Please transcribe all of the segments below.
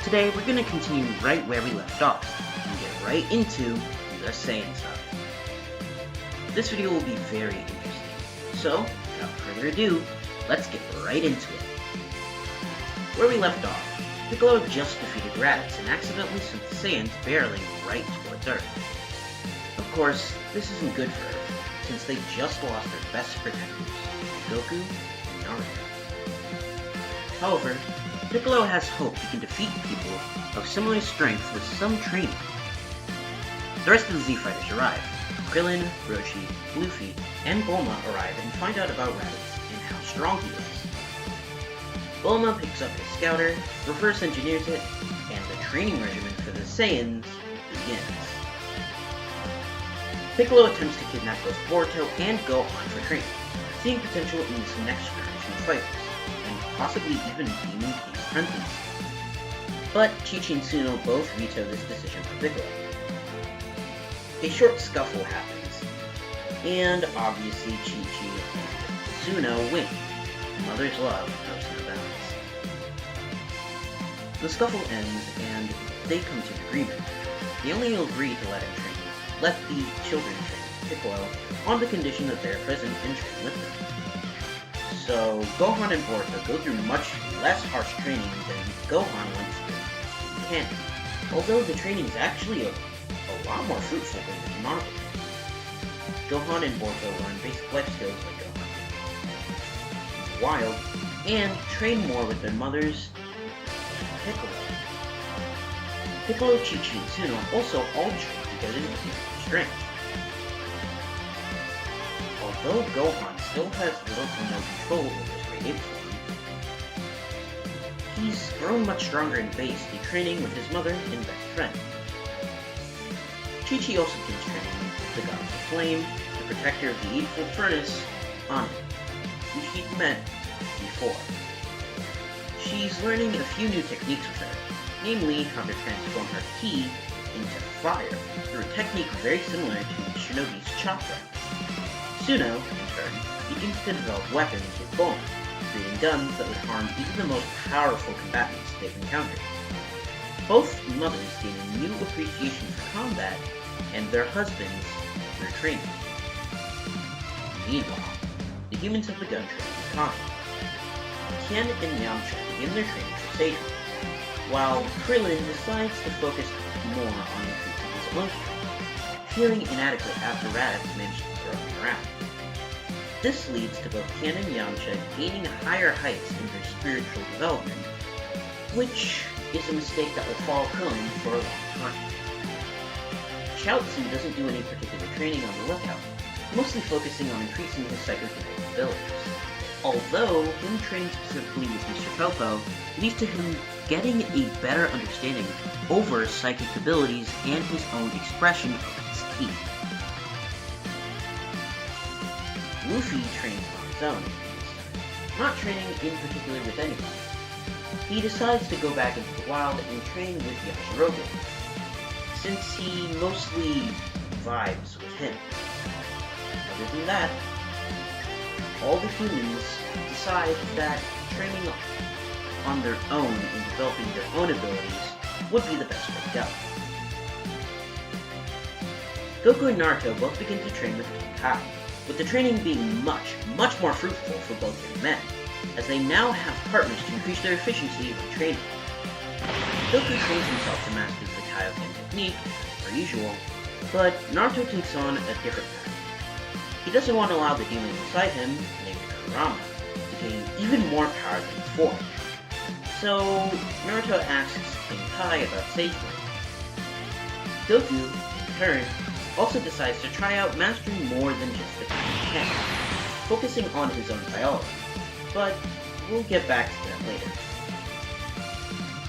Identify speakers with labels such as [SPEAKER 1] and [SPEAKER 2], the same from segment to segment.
[SPEAKER 1] Today we're going to continue right where we left off, and get right into the Saiyan stuff. This video will be very interesting, so without further ado, let's get right into it. Where we left off, Piccolo just defeated Raditz and accidentally sent the Saiyans barreling right towards Earth. Of course, this isn't good for Earth, since they just lost their best protectors, Goku and Naruto. However, Piccolo has hope he can defeat people of similar strength with some training. The rest of the Z Fighters arrive. Krillin, Roshi, Luffy, and Bulma arrive and find out about Raditz and how strong he is. Bulma picks up his scouter, reverse engineers it, and the training regimen for the Saiyans begins. Piccolo attempts to kidnap both Boruto and Gohan for training, seeing potential in this next generation of fighters, and possibly even Demon King apprentice. But Chi-Chi and Suno both veto this decision for Piccolo. A short scuffle happens, and obviously Chi-Chi and Suno win. Mother's love knows no bounds. The scuffle ends, and they come to an agreement. They only agree to let the children train Piccolo on the condition that they are present and train with them. So Gohan and Boruto go through much less harsh training than Gohan went through in canon, although the training is actually a lot more fruitful than the manga. Gohan and Boruto learn basic life skills like Gohan wild, and train more with their mothers and Piccolo. Piccolo, Chi-Chi, and Suno also all train together to keep their strength. Although Gohan still has little to no control over his radiant form, he's grown much stronger in base through training with his mother and best friend. Chi-Chi also begins training with the God of the Flame, the protector of the Eightfold Furnace, Anu, which he'd met before. She's learning a few new techniques with her, namely how to transform her ki into fire through a technique very similar to Shinobi's chakra. Suno, in turn, begins to develop weapons with Bulma, creating guns that would harm even the most powerful combatants they've encountered. Both mothers gain a new appreciation for combat and their husbands through training. Meanwhile, the humans have begun training with Kami. Tien and Yamcha begin their training for sagehood, while Krillin decides to focus more on increasing his own strength, feeling inadequate after Raditz managed to throw him around. This leads to both Tien and Yamcha gaining higher heights in their spiritual development, which is a mistake that will follow Krillin for a long time. Chaozu doesn't do any particular training on the lookout, mostly focusing on increasing his psychokinetic abilities. Although him training specifically with Mr. Popo leads to him getting a better understanding over psychic abilities and his own expression of his ki. Luffy trains on his own this time, not training in particular with anyone. He decides to go back into the wild and train with Yajirobe, since he mostly vibes with him. Other than that, all the humans decide that training on their own and developing their own abilities would be the best way to go. Goku and Naruto both begin to train with King Kai, with the training being much more fruitful for both young men, as they now have partners to increase their efficiency when training. Goku trains himself to master the Kaioken technique, per usual, but Naruto takes on a different path. He doesn't want to allow the demon inside him, named Kurama, to gain even more power than before. So, Naruto asks King Kai about sagehood. Goku, in turn, also decides to try out mastering more than just the Kaioken, focusing on his own biology, but we'll get back to that later.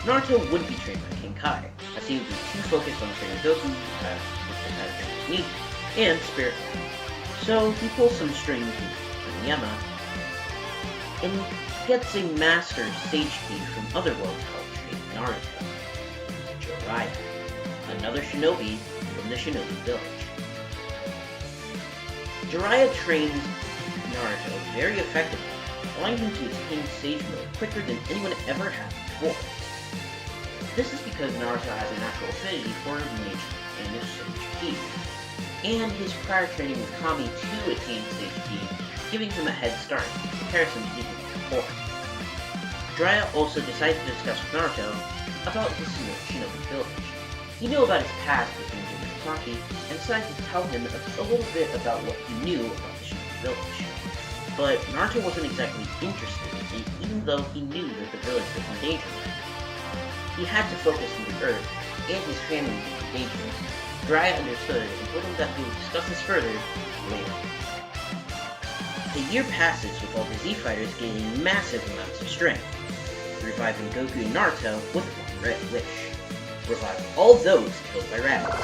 [SPEAKER 1] Naruto wouldn't be trained by King Kai, as he would be too focused on training Goku with the Kaioken technique and spirit. So he pulls some strings with Kimiyama and gets a master sage key from otherworld to help train Naruto. Jiraiya, another shinobi from the shinobi village. Jiraiya trains Naruto very effectively, allowing him to attain sage mode quicker than anyone ever had before. This is because Naruto has a natural affinity for nature and his stage ki, and his prior training with Kami to attain stage ki, giving him a head start in comparison to anything before. Jiraiya also decided to discuss with Naruto about his Shinobi village. He knew about his past with Ninja Mitosaki and decided to tell him a little bit about what he knew about the Shinobi village. But Naruto wasn't exactly interested in it, even though he knew that the village was in danger. He had to focus on the Earth and his family was in danger. Jiraiya understood and told him that he would discuss this further later. A year passes with all the Z fighters gaining massive amounts of strength, reviving Goku and Naruto with one wish. Revive all those killed by rabbits.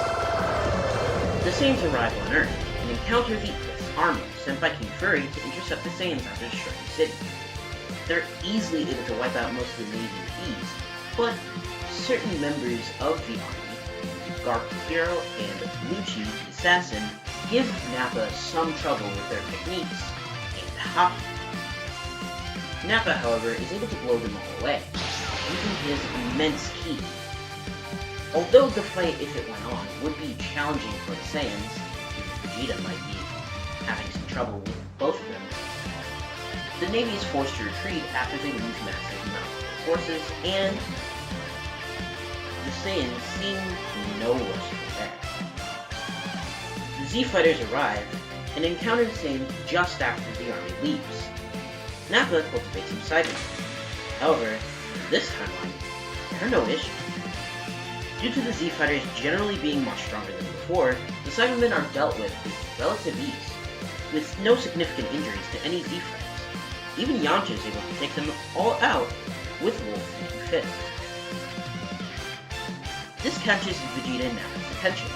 [SPEAKER 1] The Saiyans arrive on Earth and encounter the Earth's army sent by King Fury to intercept the Saiyans after destroying the city. They're easily able to wipe out most of the Navy with ease, but certain members of the army, Garp the Hero and Lucci the Assassin, give Nappa some trouble with their techniques and hockey. Nappa, however, is able to blow them all away, using his immense ki. Although the fight, if it went on, would be challenging for the Saiyans, Vegeta might be having some trouble with both of them, the Navy is forced to retreat after they lose massive amounts of their forces, and the Saiyans seem no worse for wear. The Z fighters arrive and encounter the Saiyans just after the army leaves. Nappa cultivates some Cybermen. However, in this timeline, there are no issues. Due to the Z fighters generally being much stronger than before, the Cybermen are dealt with relative ease, with no significant injuries to any Z fighters. Even Yamcha is able to take them all out with Wolf and Fist. This catches Vegeta and Nappa's attention,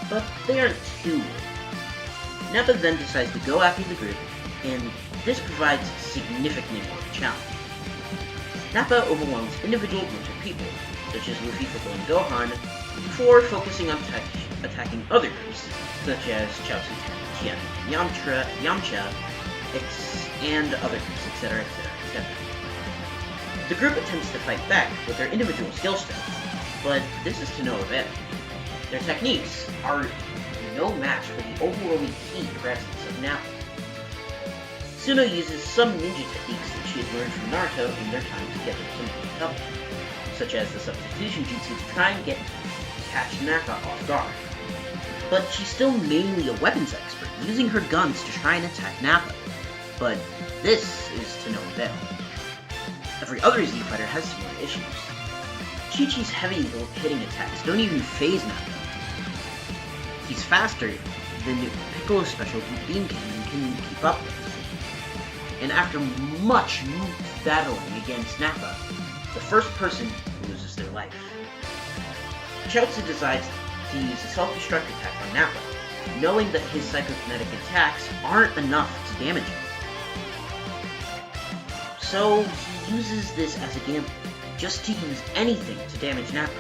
[SPEAKER 1] but they aren't too worried. Nappa then decides to go after the group, and this provides significantly more challenge. Nappa overwhelms individual groups of people, such as Luffy fulfilling Gohan, before focusing on attacking other groups, such as Chaozu, Tien, Yamcha, and other groups, etc., etc., etc. The group attempts to fight back with their individual skill strengths, but this is to no avail. Their techniques are no match for the overwhelming ki presence of Nappa. Suno uses some ninja techniques that she had learned from Naruto in their time together to help, such as the substitution jutsu to try and catch Nappa off guard. But she's still mainly a weapons expert, using her guns to try and attack Nappa. But this is to no avail. Every other Z fighter has similar issues. Chi-Chi's heavy hitting attacks don't even phase Nappa. He's faster than Piccolo's special beam cannon can keep up with. And after much battling against Nappa, the first person loses their life. Chaozu decides to use a self-destruct attack on Nappa, knowing that his psychokinetic attacks aren't enough to damage him. So he uses this as a gamble, just to use anything to damage Nappa.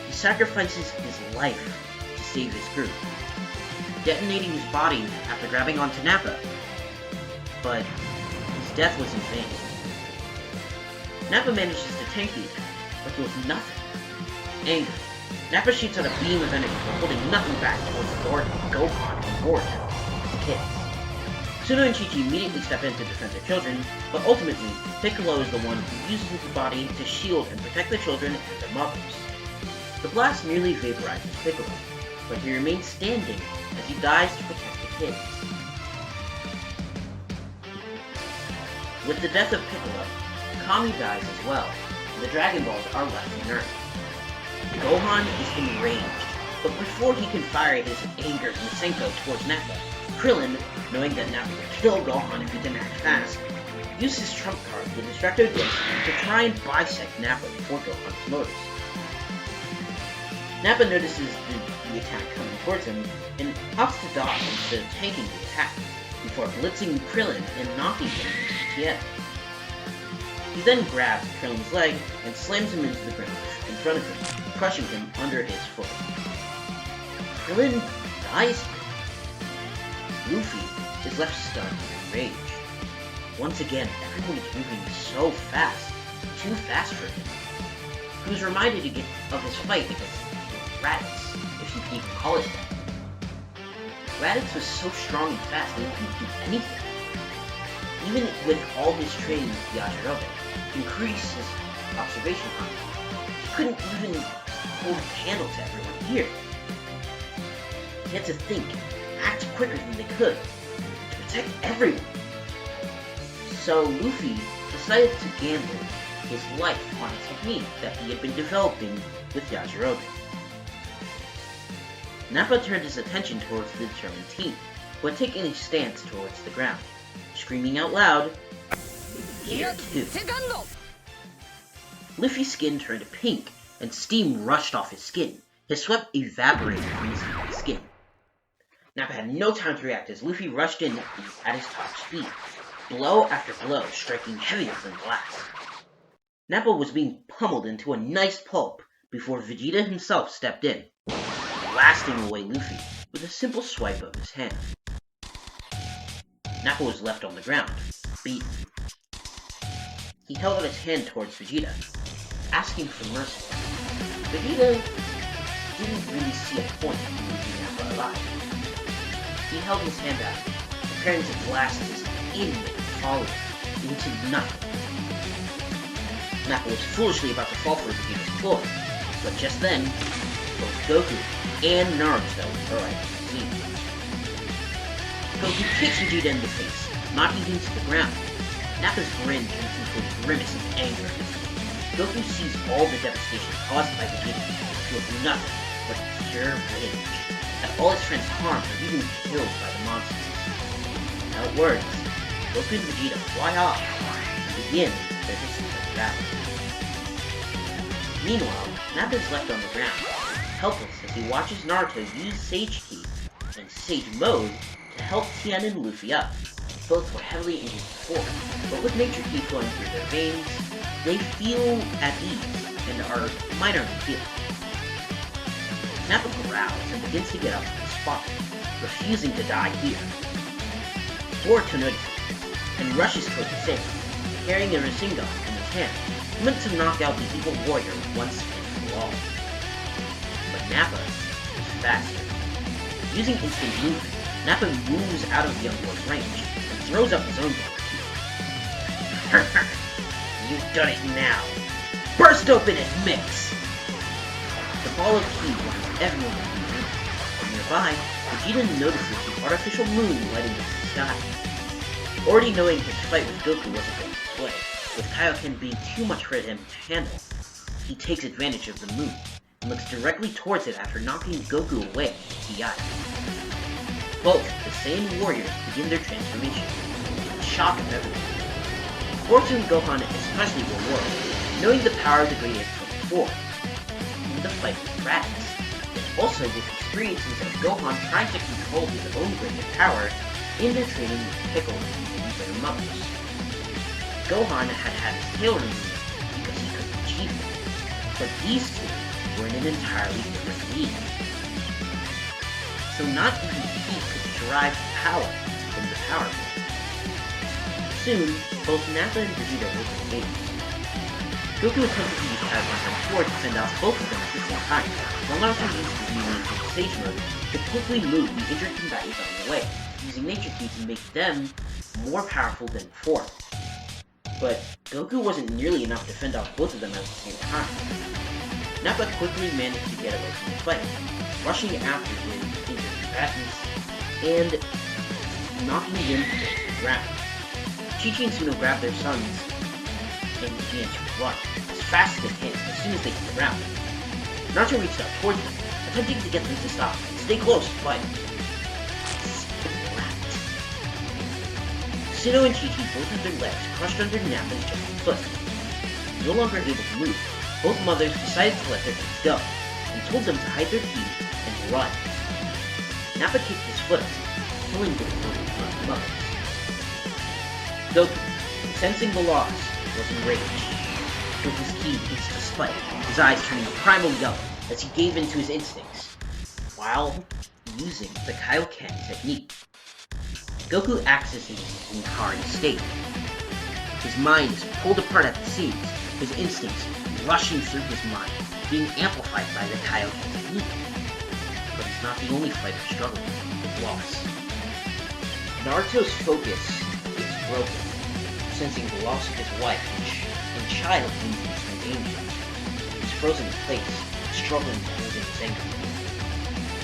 [SPEAKER 1] He sacrifices his life to save his group, detonating his body after grabbing onto Nappa, but his death was in vain. Nappa manages to tank the attack, but does nothing. Angry, Nappa shoots out a beam of energy while holding nothing back towards Gohan and Boruto, the kids. Suno and Chi-Chi immediately step in to defend their children, but ultimately, Piccolo is the one who uses his body to shield and protect the children and their mothers. The blast nearly vaporizes Piccolo, but he remains standing as he dies to protect the kids. With the death of Piccolo, Kami dies as well, and the Dragon Balls are left inert. Gohan is enraged, but before he can fire his anger Masenko towards Nappa, Krillin, knowing that Nappa would kill Gohan if he didn't act fast, uses his trump card, the Destructo Disc, to try and bisect Nappa before Gohan's motors. Nappa notices the attack coming towards him, and opts to dodge instead of tanking the attack, before blitzing Krillin and knocking him into the end. He then grabs Krillin's leg and slams him into the ground in front of him, crushing him under his foot. Krillin dies here. Luffy is left stunned and enraged. Once again, everyone is moving so fast, too fast for him. He was reminded again of his fight against Raditz, if you can even call it that. Raditz was so strong and fast that he couldn't do anything. Even with all his training with Yajirobe to increase his observation power, he couldn't even hold a candle to everyone here. He had to think, act quicker than they could, to protect everyone. So Luffy decided to gamble his life on a technique that he had been developing with Yajirobe. Nappa turned his attention towards the determined team, who had taken a stance towards the ground, screaming out loud, "Here too!" Luffy's skin turned pink, and steam rushed off his skin. His sweat evaporated from his skin. Nappa had no time to react as Luffy rushed in at his top speed, blow after blow striking heavier than glass. Nappa was being pummeled into a nice pulp before Vegeta himself stepped in, blasting away Luffy with a simple swipe of his hand. Nappa was left on the ground, beaten. He held out his hand towards Vegeta, asking for mercy. Vegeta didn't really see a point in leaving Nappa alive. He held his hand out, preparing to blast his idiot follower into nothing. Nappa was foolishly about to fall for Vegeta's ploy, but just then, both Goku and Naruto arrived at the scene. Goku kicks Vegeta in the face, knocking him to the ground. Nappa's grin turns into a grimace of anger. Goku sees all the devastation caused by Vegeta and feels nothing but pure rage at all his friends harmed or even killed by the monsters. Without words, Goku and Vegeta fly off and begin their distant battle. Meanwhile, Nappa is left on the ground, helpless as he watches Naruto use Sage Ki and Sage Mode to help Tien and Luffy up. Both were heavily injured before, but with nature Ki flowing through their veins, they feel at ease and are minorly healed. Nappa growls and begins to get up from the spot, refusing to die here. Boruto notices and rushes toward the safe, carrying a Rasengan in his hand, meant to knock out the evil warrior once and for all. But Nappa is faster. Using instant movement, Nappa moves out of the young boy's range and throws up his own ball. You've done it now! Burst open and mix! The ball of ki blinds everyone in the room. From nearby, Vegeta notices the artificial moon lighting up the sky. Already knowing his fight with Goku wasn't going his way, with Kaioken being too much for him to handle, he takes advantage of the moon and looks directly towards it after knocking Goku away with Ki. Both the Saiyan warriors begin their transformation, to the shock of everyone. Boruto and Gohan especially were worried, knowing the power of the Great Ape from before, in the fight with Raditz, and also with experiences of Gohan trying to control his own Great Ape power in their training with Piccolo and their mothers. Gohan had had his tail removed because he couldn't achieve it, but these two were in an entirely different league. So not even he could derive power from the power ball. Soon, both Nappa and Vegeta were defeated. Goku attempted to use Kaioken 4 to fend off both of them at the same time, while Naruto used his new Sage Mode to quickly move the injured combatants out of the way, using Nature Ki to make them more powerful than before. But Goku wasn't nearly enough to fend off both of them at the same time. Nappa quickly managed to get away from the fight, rushing after his injured combatants and knocking them to the ground. Chi-Chi and Suno grabbed their sons and began to run as fast as they can as soon as they hit the ground. Naruto reached out towards them, attempting to get them to stop and stay close, but splat. Suno and Chi-Chi both had their legs crushed under Nappa's giant foot. No longer able to move, both mothers decided to let their kids go, and told them to hide their teeth and run. Nappa kicked his foot up, killing both mothers. Goku, sensing the loss, was enraged. With his ki begins to spike, his eyes turning primal yellow as he gave in to his instincts, while using the Kaioken technique. Goku accesses his Hikari state. His mind is pulled apart at the seams his instincts rushing through his mind, being amplified by the Kaioken's heat. But he's not the only fighter struggling with loss. Naruto's focus is broken, sensing the loss of his wife and child in danger. He's frozen in place, struggling to hold in his anger.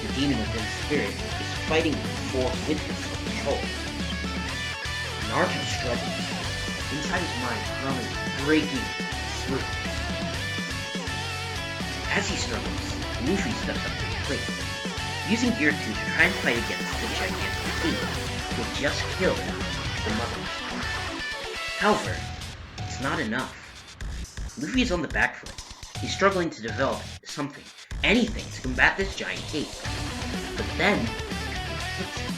[SPEAKER 1] The demon within his spirit is fighting with him for control. Naruto struggles. Inside his mind, Kurama is breaking through. As he struggles, Luffy steps up to the plate, using Gear 2 to try and fight against the gigantic thief who had just killed the mothers. However, it's not enough. Luffy is on the back foot. He's struggling to develop something, anything, to combat this giant ape. But then, it hits him.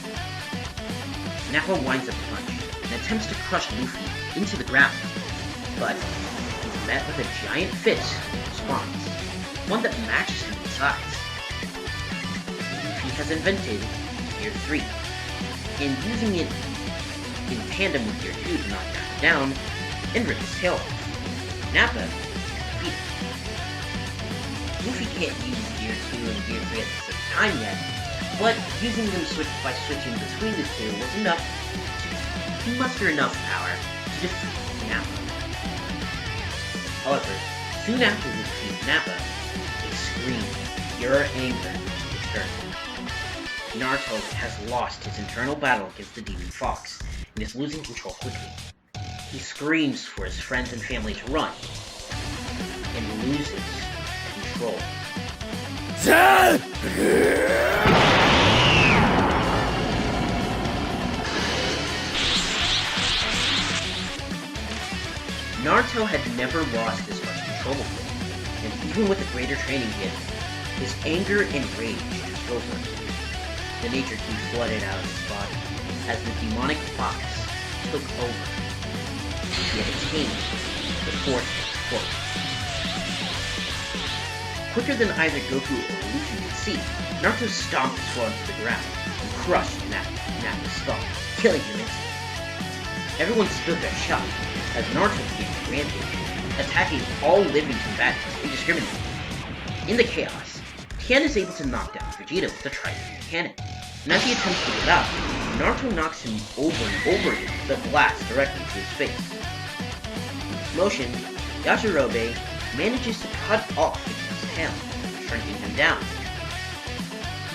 [SPEAKER 1] Nappa winds up a punch and attempts to crush Luffy into the ground, but he's met with a giant fist in response, one that matches him in size. Luffy has invented Gear 3, and using it in tandem with Gear 2 to knock Nappa down and rip his tail off. Nappa defeated. Luffy can't use Gear 2 and Gear 3 at the same time yet, but using them by switching between the two was enough to muster enough power to defeat Nappa. However, soon after he defeats Nappa, a scream, pure anger, is heard. Naruto has lost his internal battle against the Demon Fox, and is losing control quickly. He screams for his friends and family to run, and loses control. Naruto had never lost this much control before, and even with the greater training he had, his anger and rage took over. The nature key flooded out of his body as the demonic fox took over. He had attained the fourth quote. Quicker than either Goku or Luffy could see, Naruto stomped his foot onto the ground and crushed Nappa's skull, killing him instantly. Everyone stood there shocked as Naruto began to rampage, attacking all living combatants indiscriminately. In the chaos, Tien is able to knock down Vegeta with the Trident Cannon, and as he attempts to get out, Naruto knocks him over and over again with a blast directly to his face. In this motion, Yajirobe manages to cut off Vegeta's tail, shrinking him down.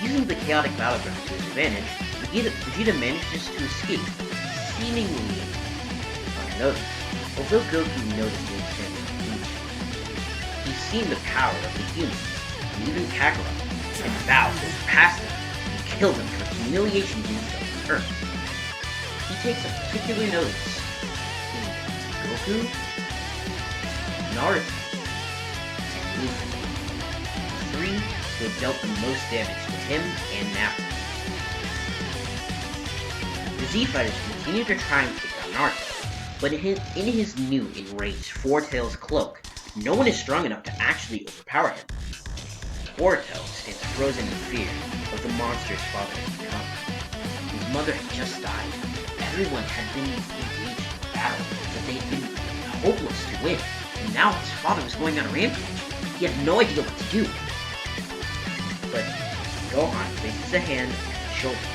[SPEAKER 1] Using the chaotic battleground to his advantage, Vegeta manages to escape, seemingly unnoticed. Although Goku notices him, he's seen the power of the humans, and even Kakarot, and Bao goes past him and kills him for humiliation being on Earth. He takes a particular notice in Goku, Naruto, and Luffy, the three who have dealt the most damage to him and Nappa. The Z-Fighters continue to try and take down Naruto, but in his new enraged Four Tails cloak, no one is strong enough to actually overpower him. Boruto stands frozen in fear of the monster his father has become. His mother had just died. Everyone had been engaged in a battle that they had been hopeless to win, and now his father was going on a rampage. He had no idea what to do. But Gohan places a hand on his shoulder.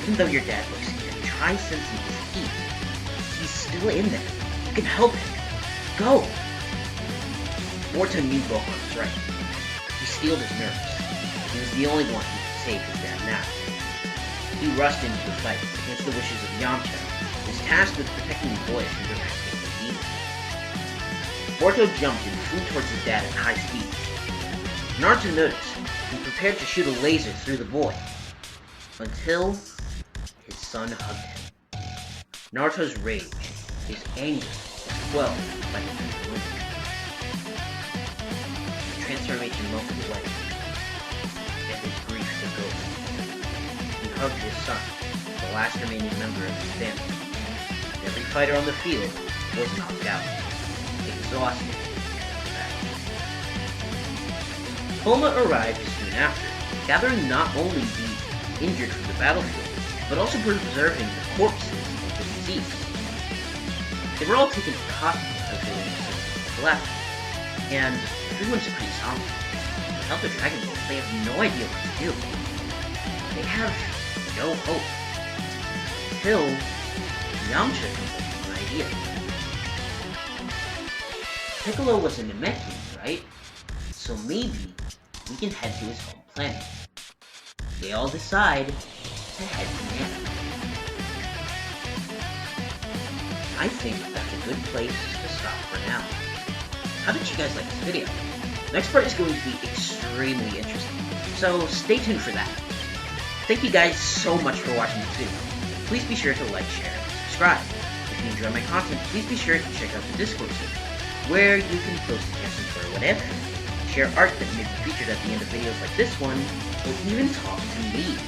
[SPEAKER 1] Even though your dad looks scared, try sensing his heat. He's still in there. You can help him. Go! Boruto knew Gohan was right. He steeled his nerves. He was the only one who could save his dad now. He rushed into the fight against the wishes of Yamcha, who was tasked with protecting the boy from the rampaging demon. Boruto jumped and flew towards his dad at high speed. Naruto noticed and prepared to shoot a laser through the boy, until his son hugged him. Naruto's rage, his anger, was quelled by the tender wind. The transformation melted away, and his grief took over. He hugged his son, the last remaining member of his family. Every fighter on the field was knocked out, exhausted after the battle. Homa arrived soon after, gathering not only the injured from the battlefield, but also preserving the corpses of the deceased. They were all taken to the hospital as they were left, and everyone's pretty somber. Without the Dragon Balls, they have no idea what to do. They have no hope. Until Yamcha comes up with an idea. Piccolo was in Namekian, right? So maybe we can head to his home planet. They all decide to head to Nana. I think that's a good place to stop for now. How did you guys like this video? Next part is going to be extremely interesting, so stay tuned for that. Thank you guys so much for watching this video. Please be sure to like, share, and subscribe. If you enjoy my content, please be sure to check out the Discord server, where you can post suggestions for whatever, share art that may be featured at the end of videos like this one, or even talk to me.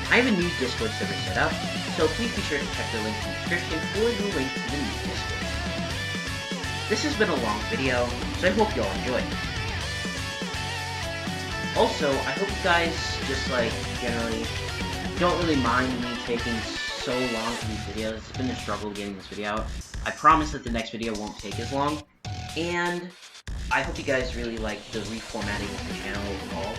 [SPEAKER 1] I have a new Discord server set up, so please be sure to check the link in the description for the link to the new Discord. This has been a long video, so I hope you all enjoyed. Also, I hope you guys just generally don't really mind me taking so long for these videos. It's been a struggle getting this video out. I promise that the next video won't take as long, and I hope you guys really like the reformatting of the channel overall,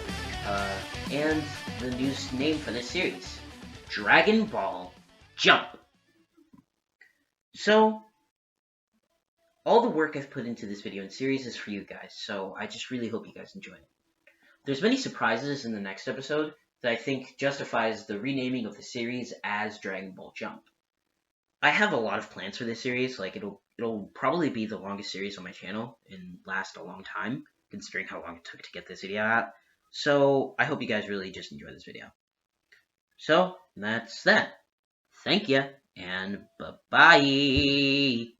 [SPEAKER 1] and the new name for this series, Dragon Ball Jump. So, all the work I've put into this video and series is for you guys, so I just really hope you guys enjoy it. There's many surprises in the next episode that I think justifies the renaming of the series as Dragon Ball Jump. I have a lot of plans for this series, it'll probably be the longest series on my channel and last a long time, considering how long it took to get this video out. So, I hope you guys really just enjoy this video. So, that's that. Thank ya, and bye-bye!